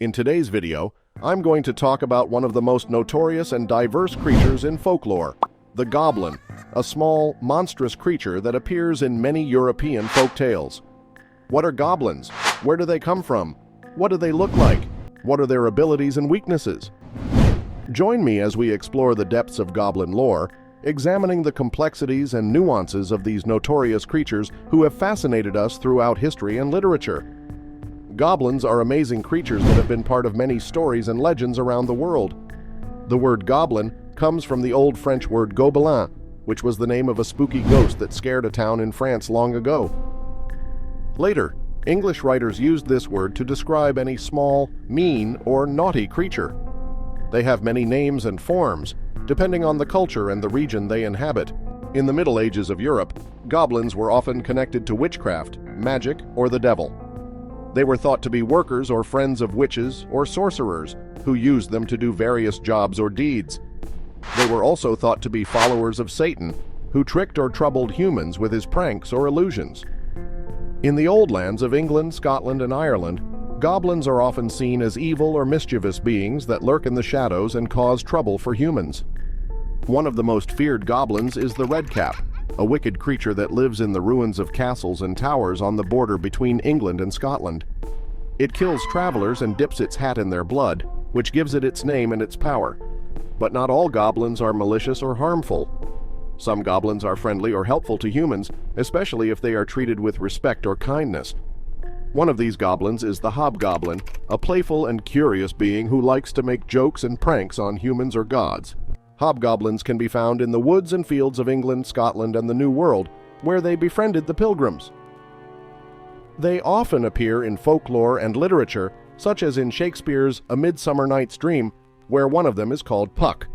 In today's video, I'm going to talk about one of the most notorious and diverse creatures in folklore, the goblin, a small, monstrous creature that appears in many European folk tales. What are goblins? Where do they come from? What do they look like? What are their abilities and weaknesses? Join me as we explore the depths of goblin lore, examining the complexities and nuances of these notorious creatures who have fascinated us throughout history and literature. Goblins are amazing creatures that have been part of many stories and legends around the world. The word goblin comes from the old French word gobelin, which was the name of a spooky ghost that scared a town in France long ago. Later, English writers used this word to describe any small, mean, or naughty creature. They have many names and forms, depending on the culture and the region they inhabit. In the Middle Ages of Europe, goblins were often connected to witchcraft, magic, or the devil. They were thought to be workers or friends of witches or sorcerers who used them to do various jobs or deeds. They were also thought to be followers of Satan, who tricked or troubled humans with his pranks or illusions. In the old lands of England, Scotland, and Ireland, goblins are often seen as evil or mischievous beings that lurk in the shadows and cause trouble for humans. One of the most feared goblins is the redcap, a wicked creature that lives in the ruins of castles and towers on the border between England and Scotland. It kills travelers and dips its hat in their blood, which gives it its name and its power. But not all goblins are malicious or harmful. Some goblins are friendly or helpful to humans, especially if they are treated with respect or kindness. One of these goblins is the hobgoblin, a playful and curious being who likes to make jokes and pranks on humans or gods. Hobgoblins can be found in the woods and fields of England, Scotland, and the New World, where they befriended the Pilgrims. They often appear in folklore and literature, such as in Shakespeare's A Midsummer Night's Dream, where one of them is called Puck.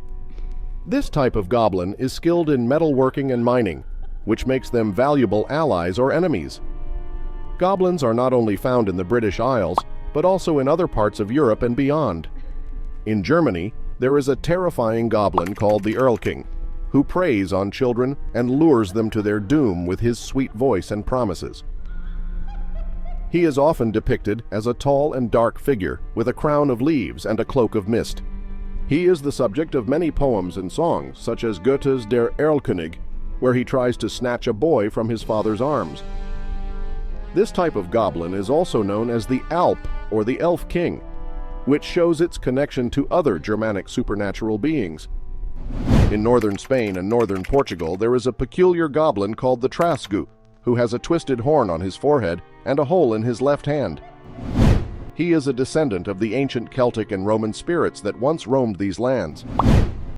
This type of goblin is skilled in metalworking and mining, which makes them valuable allies or enemies. Goblins are not only found in the British Isles, but also in other parts of Europe and beyond. In Germany, there is a terrifying goblin called the Erlking, who preys on children and lures them to their doom with his sweet voice and promises. He is often depicted as a tall and dark figure with a crown of leaves and a cloak of mist. He is the subject of many poems and songs, such as Goethe's Der Erlkönig, where he tries to snatch a boy from his father's arms. This type of goblin is also known as the Alp or the Elf King, which shows its connection to other Germanic supernatural beings. In northern Spain and northern Portugal, there is a peculiar goblin called the Trasgu, who has a twisted horn on his forehead and a hole in his left hand. He is a descendant of the ancient Celtic and Roman spirits that once roamed these lands.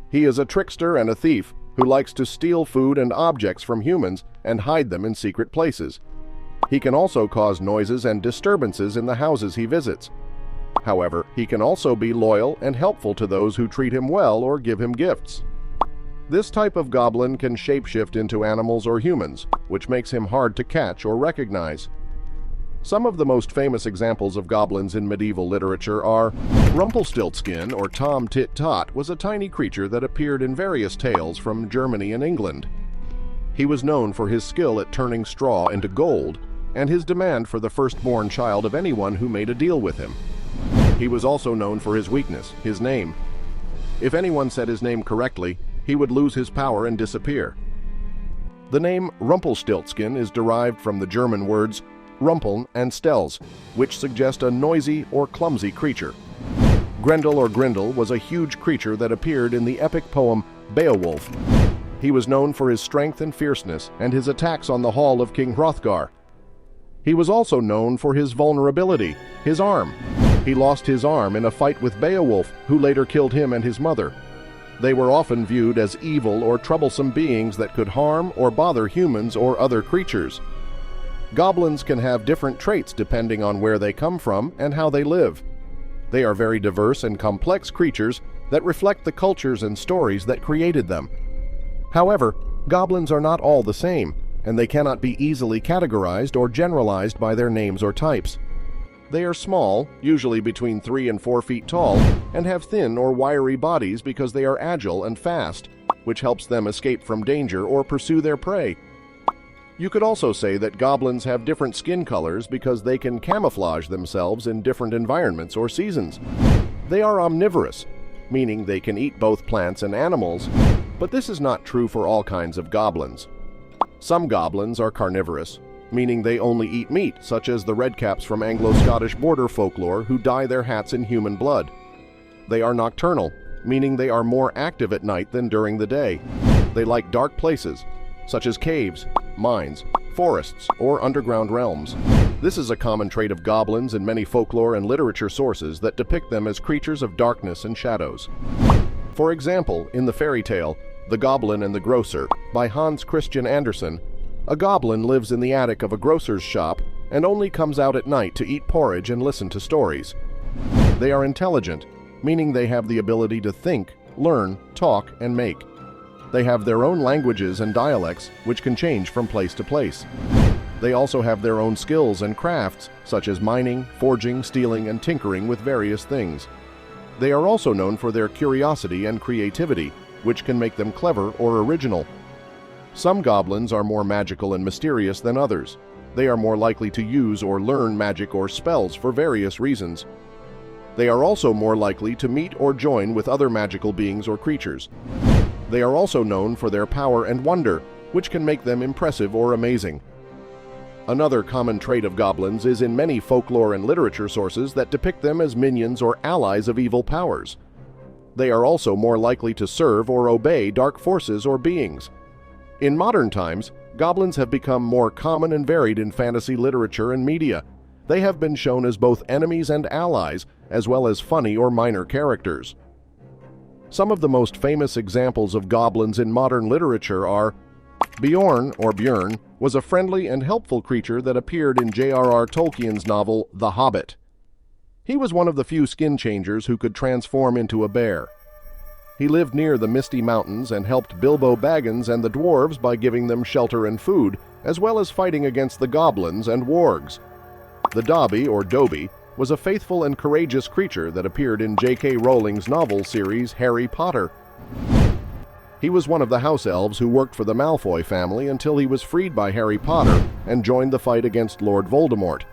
He is a trickster and a thief who likes to steal food and objects from humans and hide them in secret places. He can also cause noises and disturbances in the houses he visits. However, he can also be loyal and helpful to those who treat him well or give him gifts. This type of goblin can shapeshift into animals or humans, which makes him hard to catch or recognize. Some of the most famous examples of goblins in medieval literature are Rumpelstiltskin, or Tom Tit Tot, was a tiny creature that appeared in various tales from Germany and England. He was known for his skill at turning straw into gold and his demand for the firstborn child of anyone who made a deal with him. He was also known for his weakness, his name. If anyone said his name correctly, he would lose his power and disappear. The name Rumpelstiltskin is derived from the German words Rumpeln and Stels, which suggest a noisy or clumsy creature. Grendel or Grindel was a huge creature that appeared in the epic poem Beowulf. He was known for his strength and fierceness and his attacks on the hall of King Hrothgar. He was also known for his vulnerability, his arm. He lost his arm in a fight with Beowulf, who later killed him and his mother. They were often viewed as evil or troublesome beings that could harm or bother humans or other creatures. Goblins can have different traits depending on where they come from and how they live. They are very diverse and complex creatures that reflect the cultures and stories that created them. However, goblins are not all the same, and they cannot be easily categorized or generalized by their names or types. They are small, usually between 3 and 4 feet tall, and have thin or wiry bodies because they are agile and fast, which helps them escape from danger or pursue their prey. You could also say that goblins have different skin colors because they can camouflage themselves in different environments or seasons. They are omnivorous, meaning they can eat both plants and animals, but this is not true for all kinds of goblins. Some goblins are carnivorous, meaning they only eat meat, such as the redcaps from Anglo-Scottish border folklore who dye their hats in human blood. They are nocturnal, meaning they are more active at night than during the day. They like dark places, such as caves, mines, forests, or underground realms. This is a common trait of goblins in many folklore and literature sources that depict them as creatures of darkness and shadows. For example, in the fairy tale, The Goblin and the Grocer, by Hans Christian Andersen, a goblin lives in the attic of a grocer's shop and only comes out at night to eat porridge and listen to stories. They are intelligent, meaning they have the ability to think, learn, talk, and make. They have their own languages and dialects, which can change from place to place. They also have their own skills and crafts, such as mining, forging, stealing, and tinkering with various things. They are also known for their curiosity and creativity, which can make them clever or original. Some goblins are more magical and mysterious than others. They are more likely to use or learn magic or spells for various reasons. They are also more likely to meet or join with other magical beings or creatures. They are also known for their power and wonder, which can make them impressive or amazing. Another common trait of goblins is in many folklore and literature sources that depict them as minions or allies of evil powers. They are also more likely to serve or obey dark forces or beings. In modern times, goblins have become more common and varied in fantasy literature and media. They have been shown as both enemies and allies, as well as funny or minor characters. Some of the most famous examples of goblins in modern literature are Bjorn, or Björn, was a friendly and helpful creature that appeared in J.R.R. Tolkien's novel The Hobbit. He was one of the few skin changers who could transform into a bear. He lived near the Misty Mountains and helped Bilbo Baggins and the dwarves by giving them shelter and food, as well as fighting against the goblins and wargs. The Dobby, or Dobby, was a faithful and courageous creature that appeared in J.K. Rowling's novel series Harry Potter. He was one of the house elves who worked for the Malfoy family until he was freed by Harry Potter and joined the fight against Lord Voldemort.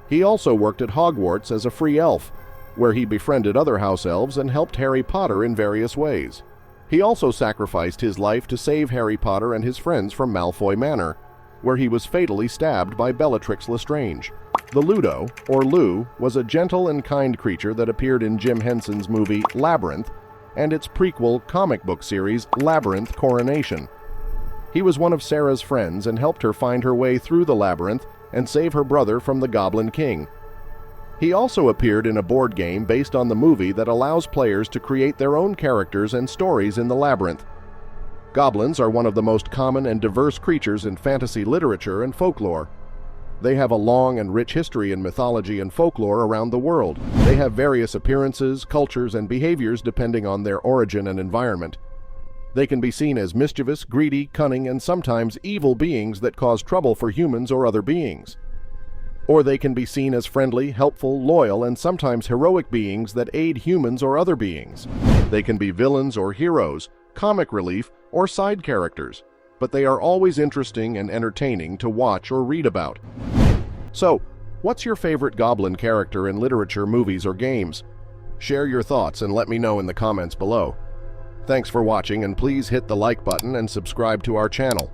He also worked at Hogwarts as a free elf, where he befriended other house elves and helped Harry Potter in various ways. He also sacrificed his life to save Harry Potter and his friends from Malfoy Manor, where he was fatally stabbed by Bellatrix Lestrange. The Ludo, or Lou, was a gentle and kind creature that appeared in Jim Henson's movie Labyrinth and its prequel comic book series Labyrinth Coronation. He was one of Sarah's friends and helped her find her way through the labyrinth and save her brother from the Goblin King. He also appeared in a board game based on the movie that allows players to create their own characters and stories in the labyrinth. Goblins are one of the most common and diverse creatures in fantasy literature and folklore. They have a long and rich history in mythology and folklore around the world. They have various appearances, cultures, and behaviors depending on their origin and environment. They can be seen as mischievous, greedy, cunning, and sometimes evil beings that cause trouble for humans or other beings. Or they can be seen as friendly, helpful, loyal, and sometimes heroic beings that aid humans or other beings. They can be villains or heroes, comic relief, or side characters, but they are always interesting and entertaining to watch or read about. So, what's your favorite goblin character in literature, movies, or games? Share your thoughts and let me know in the comments below. Thanks for watching, and please hit the like button and subscribe to our channel.